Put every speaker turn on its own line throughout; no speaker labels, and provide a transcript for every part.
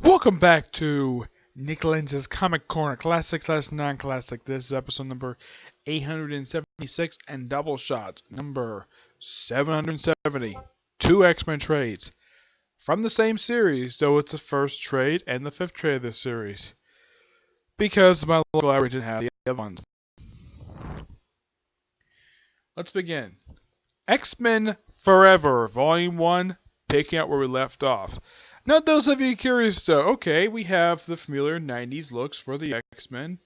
Welcome back to Nick Lenz's Comic Corner, classic, non-classic. This is episode number 876 and Doubleshot number 770. Two X-Men trades from the same series, though it's the first trade and the fifth trade of this series. Because my local library didn't have the other ones. Let's begin. X-Men Forever, Volume 1, picking up where we left off. Now, those of you curious, though, okay, we have the familiar 90s looks for the X-Men.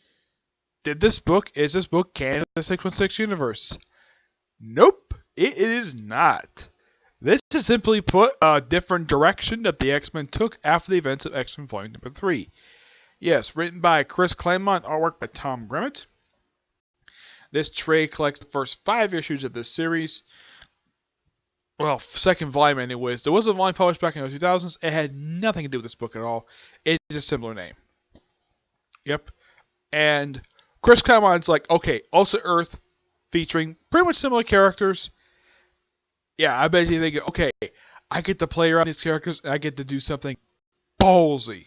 Is this book canon of the 616 universe? Nope, it is not. This is simply put a different direction that the X-Men took after the events of X-Men Volume number 3. Yes, written by Chris Claremont, artwork by Tom Grimmett. This trade collects the first 5 issues of this series. Well, second volume anyways. There was a volume published back in the 2000s. It had nothing to do with this book at all. It's a similar name. Yep. And Chris Claremont's like, okay, Ultimate Earth featuring pretty much similar characters. Yeah, I bet you think, okay, I get to play around these characters and I get to do something ballsy.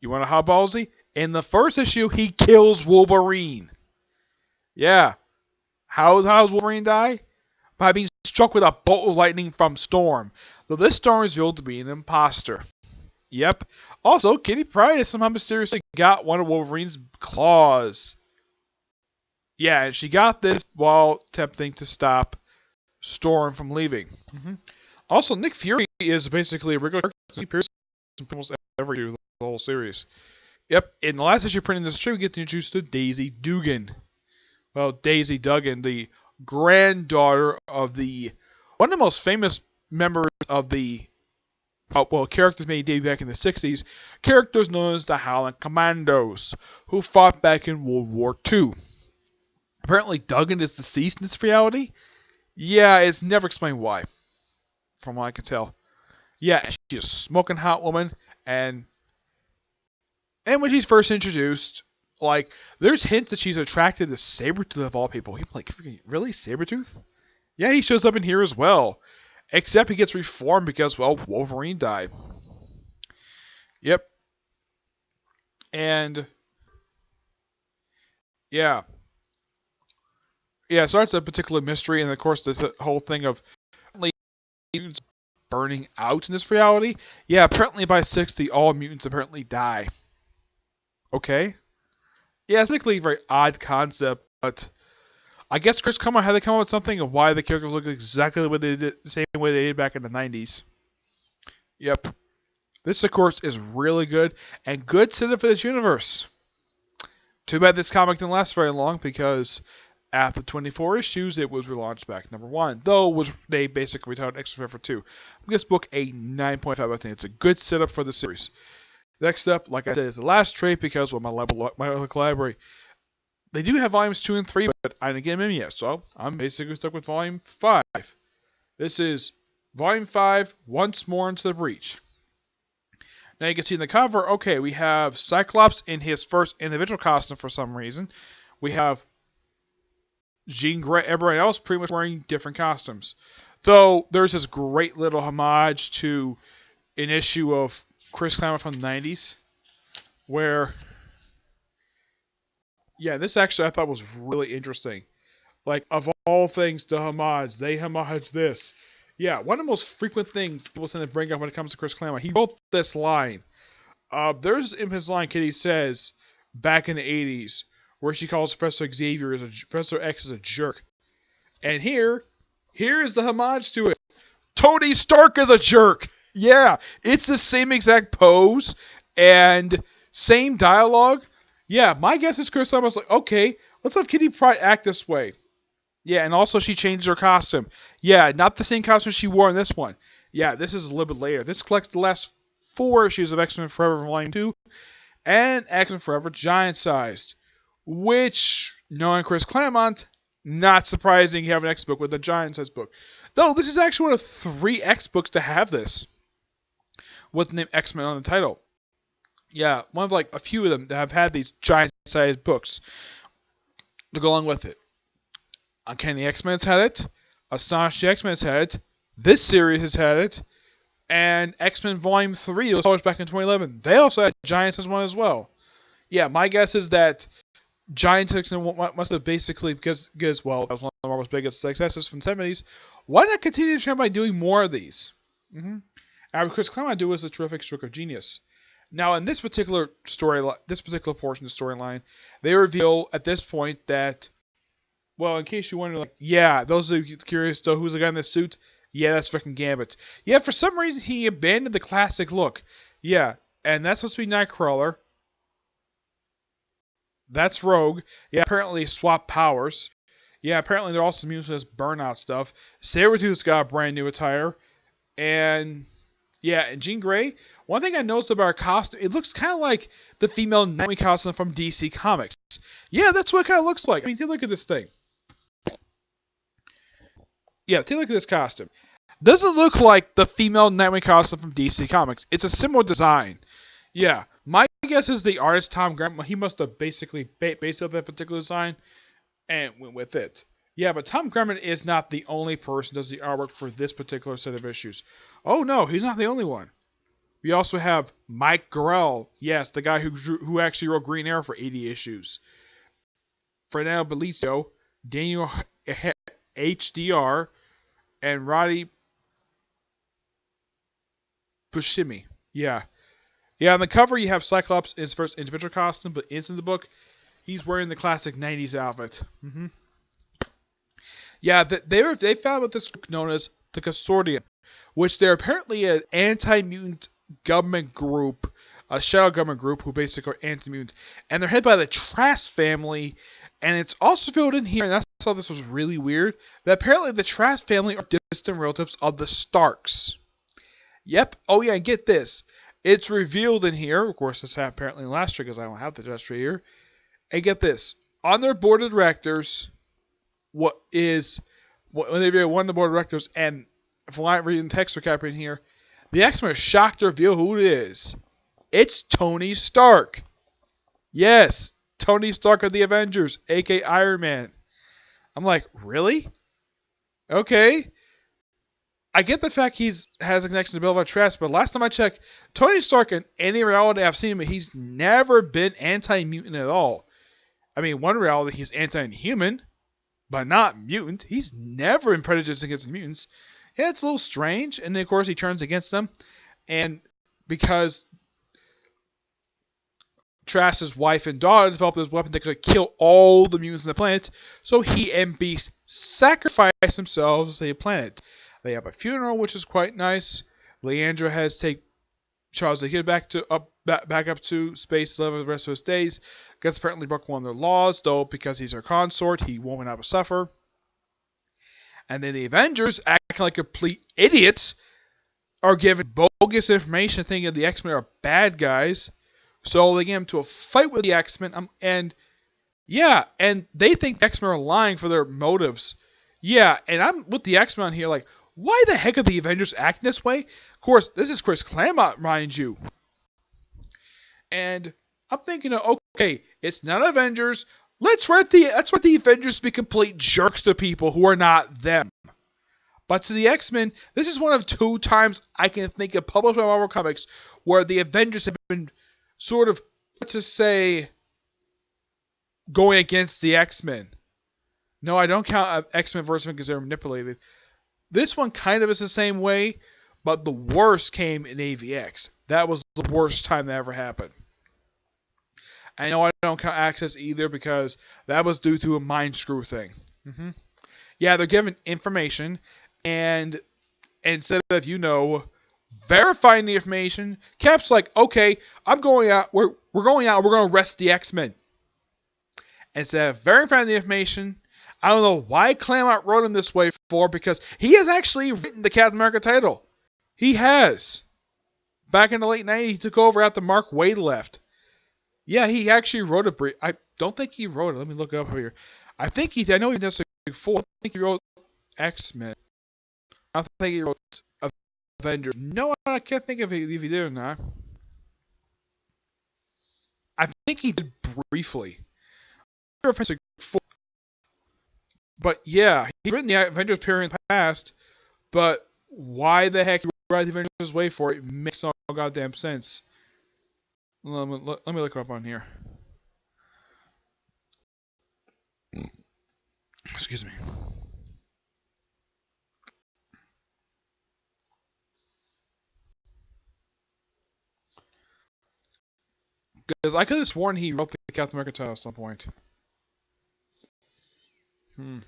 You want to how ballsy? In the first issue, he kills Wolverine. Yeah. How does Wolverine die? By being struck with a bolt of lightning from Storm, though this Storm is revealed to be an imposter. Yep. Also, Kitty Pryde has somehow mysteriously got one of Wolverine's claws. Yeah, and she got this while attempting to stop Storm from leaving. Also, Nick Fury is basically a regular character. He appears in almost every issue of the whole series. Yep, in the last issue printing this issue, we get introduced to Daisy Dugan. Well, Daisy Duggan, the granddaughter of one of the most famous members of the characters made debut back in the 60s, characters known as the Howling Commandos, who fought back in World War II. Apparently Duggan is deceased in this reality. Yeah, it's never explained why, from what I can tell. Yeah, she's a smoking hot woman, and when she's first introduced, like, there's hints that she's attracted to Sabretooth of all people. He's like, really? Sabretooth? Yeah, he shows up in here as well. Except he gets reformed because, well, Wolverine died. Yep. And, yeah. Yeah, so that's a particular mystery, and of course, this whole thing of mutants burning out in this reality. Yeah, apparently by 60, all mutants apparently die. Okay. Yeah, it's basically a very odd concept, but I guess Chris Claremont had to come up with something of why the characters look exactly the same way they did back in the 90s. Yep. This, of course, is really good, and good setup for this universe. Too bad this comic didn't last very long, because after 24 issues, it was relaunched back number 1. Though, they basically retired X-Men for 2. I'll give this book a 9.5 out of 10. It's a good setup for the series. Next up, like I said, is the last trade because, well, my local library, they do have volumes 2 and 3, but I didn't get them in yet, so I'm basically stuck with volume 5. This is volume 5, Once More Into the Breach. Now you can see in the cover, okay, we have Cyclops in his first individual costume for some reason. We have Jean Grey, everyone else pretty much wearing different costumes. Though, there's this great little homage to an issue of Chris Claremont from the 90s, where, yeah, this actually I thought was really interesting. Like, of all things to homage, they homage this. Yeah, one of the most frequent things people tend to bring up when it comes to Chris Claremont, he wrote this line. There's in his line, Kitty says, back in the 80s, where she calls Professor X as a jerk. And here's the homage to it. Tony Stark is a jerk! Yeah, it's the same exact pose and same dialogue. Yeah, my guess is Chris Claremont was like, okay, let's have Kitty Pryde act this way. Yeah, and also she changed her costume. Yeah, not the same costume she wore in this one. Yeah, this is a little bit later. This collects the last 4 issues of X-Men Forever Volume 2 and X-Men Forever Giant Sized. Which, knowing Chris Claremont, not surprising you have an X book with a giant sized book. Though this is actually one of 3 X books to have this, with the name X-Men on the title. Yeah, one of like a few of them that have had these giant-sized books to go along with it. Uncanny X-Men's had it. Astonishing X-Men's had it. This series has had it. And X-Men Volume 3 was published back in 2011. They also had Giants as one as well. Yeah, my guess is that Giants must have basically, because well, that was one of Marvel's biggest successes from the 70s. Why not continue the trend by doing more of these? And Chris Claremont do was a terrific stroke of genius. Now, in this particular story, this particular portion of the storyline, they reveal at this point that, well, in case you wonder, like, yeah, those are curious, though, who's the guy in the suit? Yeah, that's freaking Gambit. Yeah, for some reason, he abandoned the classic look. Yeah, and that's supposed to be Nightcrawler. That's Rogue. Yeah, apparently swap powers. Yeah, apparently they're also immune to this burnout stuff. Sabretooth's got a brand new attire. And, yeah, and Jean Grey. One thing I noticed about her costume, it looks kind of like the female Nightwing costume from DC Comics. Yeah, that's what it kind of looks like. I mean, take a look at this thing. Yeah, take a look at this costume. Doesn't look like the female Nightwing costume from DC Comics. It's a similar design. Yeah, my guess is the artist Tom Grant, he must have basically based up that particular design and went with it. Yeah, but Tom Grant is not the only person who does the artwork for this particular set of issues. Oh no, he's not the only one. We also have Mike Grell, yes, the guy who actually wrote Green Arrow for 80 issues. Fernando Belicio, Daniel HDR, and Roddy Buscemi. Yeah. Yeah, on the cover you have Cyclops in his first individual costume, but inside the book, he's wearing the classic 90s outfit. Yeah, they found what this group known as the Consortium, which they're apparently an anti-mutant government group, a shadow government group who basically are anti-mutant, and they're headed by the Trask family, and it's also filled in here, and that's how this was really weird, that apparently the Trask family are distant relatives of the Starks. Yep, oh yeah, and get this. It's revealed in here, of course this happened apparently last year because I don't have the gesture here, and get this. On their board of directors, when they reveal one of the board of directors, and if I'm reading text recap in here, the X-Men are shocked to reveal who it is. It's Tony Stark. Yes, Tony Stark of the Avengers, aka Iron Man. I'm like, really? Okay. I get the fact he has a connection to Bill Von Trask, but last time I checked, Tony Stark in any reality I've seen him, he's never been anti-mutant at all. I mean, one reality he's anti-human, but not mutant. He's never been prejudiced against mutants. Yeah, it's a little strange, and then of course he turns against them, and because Trask's wife and daughter developed this weapon that could kill all the mutants on the planet, so he and Beast sacrifice themselves to save the planet. They have a funeral, which is quite nice. Leandra has to take Charles the Kid back up to space to live the rest of his days. Guess apparently broke one of their laws, though because he's her consort, he won't have to suffer. And then the Avengers, acting like complete idiots, are given bogus information thinking the X-Men are bad guys. So they get him to a fight with the X-Men, and they think the X-Men are lying for their motives. Yeah, and I'm with the X-Men on here like, why the heck are the Avengers acting this way? Of course, this is Chris Claremont, mind you. And I'm thinking, okay, it's not Avengers. Let's let the Avengers be complete jerks to people who are not them. But to the X-Men, this is one of 2 times I can think of published by Marvel Comics where the Avengers have been sort of, let's just say, going against the X-Men. No, I don't count X-Men versus because they're manipulated. This one kind of is the same way, but the worst came in AVX. That was the worst time that ever happened. I know I don't count Access either because that was due to a mind screw thing. Yeah, they're given information, and instead of, verifying the information, Cap's like, okay, I'm going out, we're going out, we're going to arrest the X-Men. Instead of verifying the information, I don't know why Claremont wrote him this way for, because he has actually written the Captain America title. He has. Back in the late 90s, he took over after Mark Waid left. Yeah, he actually wrote a brief. I don't think he wrote it. Let me look it up here. I know he did before. I think he wrote X-Men. I don't think he wrote Avengers. No, I can't think if he did or not. I think he did briefly. But yeah, he's written the Avengers period in the past, but why the heck he ride the Avengers' way for it. It makes no goddamn sense. Let me look it up on here. Excuse me. Because I could have sworn he wrote the Captain America title at some point. Hmm.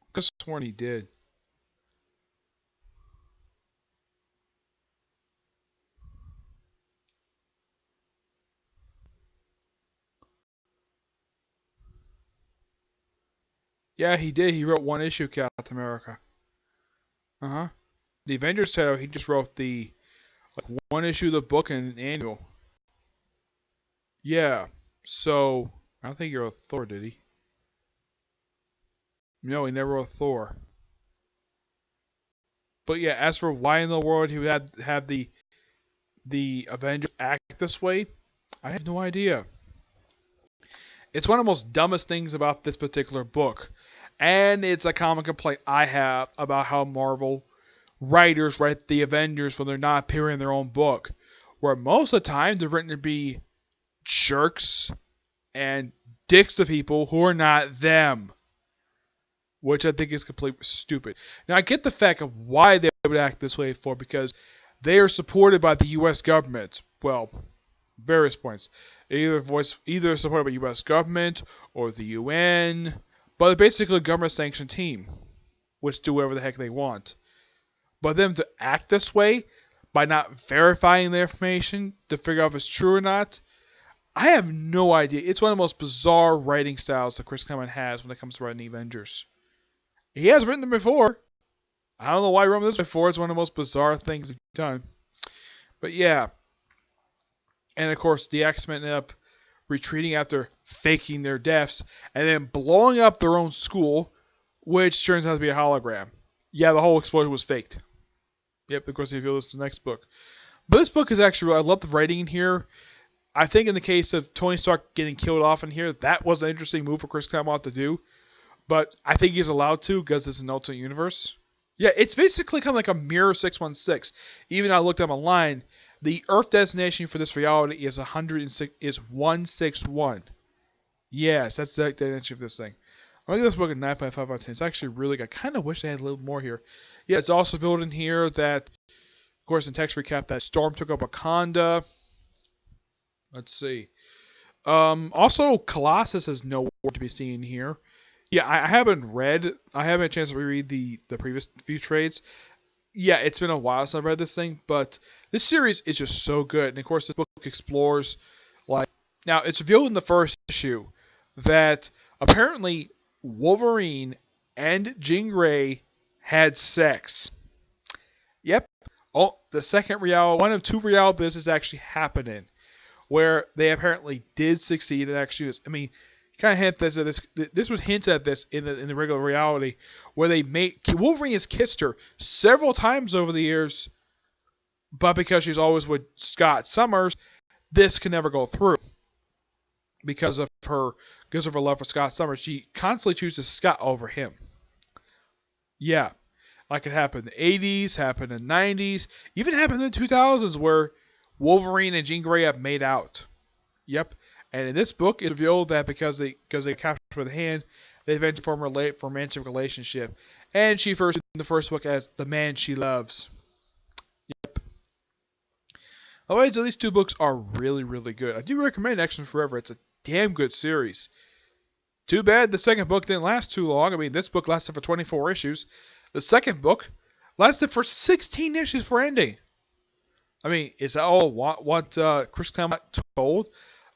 I could have sworn he did. Yeah, he did. He wrote one issue Captain America. Uh-huh. The Avengers title, he just wrote the one issue of the book and an annual. Yeah. So I don't think he wrote Thor, did he? No, he never wrote Thor. But yeah, as for why in the world he would have the Avengers act this way, I have no idea. It's one of the most dumbest things about this particular book. And it's a common complaint I have about how Marvel writers write the Avengers when they're not appearing in their own book. Where most of the time they're written to be jerks and dicks to people who are not them. Which I think is completely stupid. Now I get the fact of why they would act this way for, because they are supported by the U.S. government. Well, various points. Either supported by the U.S. government or the UN, but they're basically a government-sanctioned team, which do whatever the heck they want. But them to act this way by not verifying the information to figure out if it's true or not, I have no idea. It's one of the most bizarre writing styles that Chris Claremont has when it comes to writing the Avengers. He has written them before. I don't know why he wrote them this before. It's one of the most bizarre things he's done. But yeah. And of course, the X-Men ended up retreating after faking their deaths and then blowing up their own school, which turns out to be a hologram. Yeah, the whole explosion was faked. Yep, of course, they reveal this in the next book. But this book is actually, I love the writing in here. I think in the case of Tony Stark getting killed off in here, that was an interesting move for Chris Claremont to do. But I think he's allowed to because it's an alternate universe. Yeah, it's basically kind of like a Mirror 616. Even I looked up online, the Earth designation for this reality is 161. Yes, that's the designation for this thing. I'm gonna give this book a 9.5 out of 10. It's actually really good. I kind of wish they had a little more here. Yeah, it's also built in here that, of course, in text recap, that Storm took up Wakanda. Let's see. Also, Colossus is nowhere to be seen here. Yeah, I haven't had a chance to reread the previous few trades. Yeah, it's been a while since I've read this thing, but this series is just so good. And of course, this book explores, like, now it's revealed in the first issue that apparently Wolverine and Jean Grey had sex. Yep. Oh, the second one of two reality this is actually happening, where they apparently did succeed in actually. I mean, kind of hint this. This was hinted at this in the regular reality, where Wolverine has kissed her several times over the years, but because she's always with Scott Summers, this can never go through because of her love for Scott Summers. She constantly chooses Scott over him. Yeah, like it happened in the 80s, happened in the 90s, even happened in the 2000s, where Wolverine and Jean Grey have made out. Yep. And in this book, it's revealed that because they captured with a hand, they eventually form a romantic relationship. And she refers to in the first book as the man she loves. Yep. Otherwise, these two books are really, really good. I do recommend X-Men Forever. It's a damn good series. Too bad the second book didn't last too long. I mean, this book lasted for 24 issues. The second book lasted for 16 issues for ending. I mean, is that all what Chris Claremont told?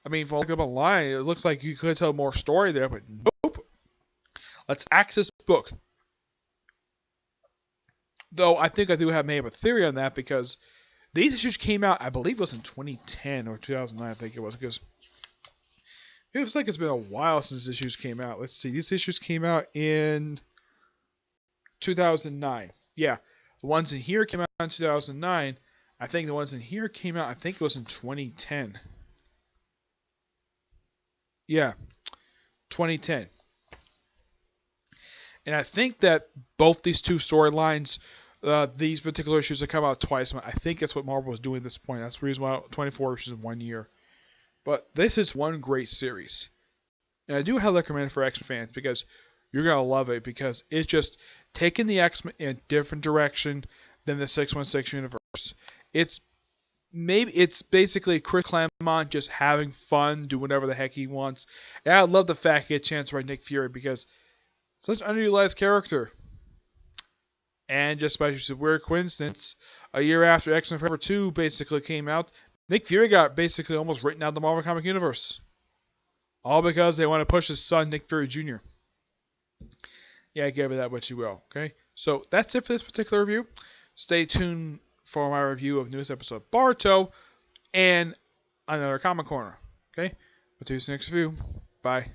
I mean, if I look up online, it looks like you could tell more story there, but nope. Let's axe this book. Though I think I do have maybe a theory on that, because these issues came out, I believe it was in 2010 or 2009, I think it was, because it looks like it's been a while since these issues came out. Let's see, these issues came out in 2009. Yeah, The ones in here came out in 2009. I think the ones in here came out, I think it was in 2010. Yeah, 2010. And I think that both these two storylines, these particular issues have come out twice. I think that's what Marvel was doing at this point. That's the reason why 24 issues in 1 year. But this is one great series. And I do highly recommend it for X-Men fans because you're going to love it because it's just taking the X-Men in a different direction than the 616 universe. It's basically Chris Claremont just having fun, do whatever the heck he wants. And I love the fact he had a chance to write Nick Fury because such an underutilized character. And just by just a weird coincidence, a year after X-Men Forever 2 basically came out, Nick Fury got basically almost written out of the Marvel Comic Universe. All because they want to push his son, Nick Fury Jr. Yeah, give it that what you will, okay? So that's it for this particular review. Stay tuned for my review of newest episode of Barto and another Comic Corner, okay? We'll do this next review. Bye.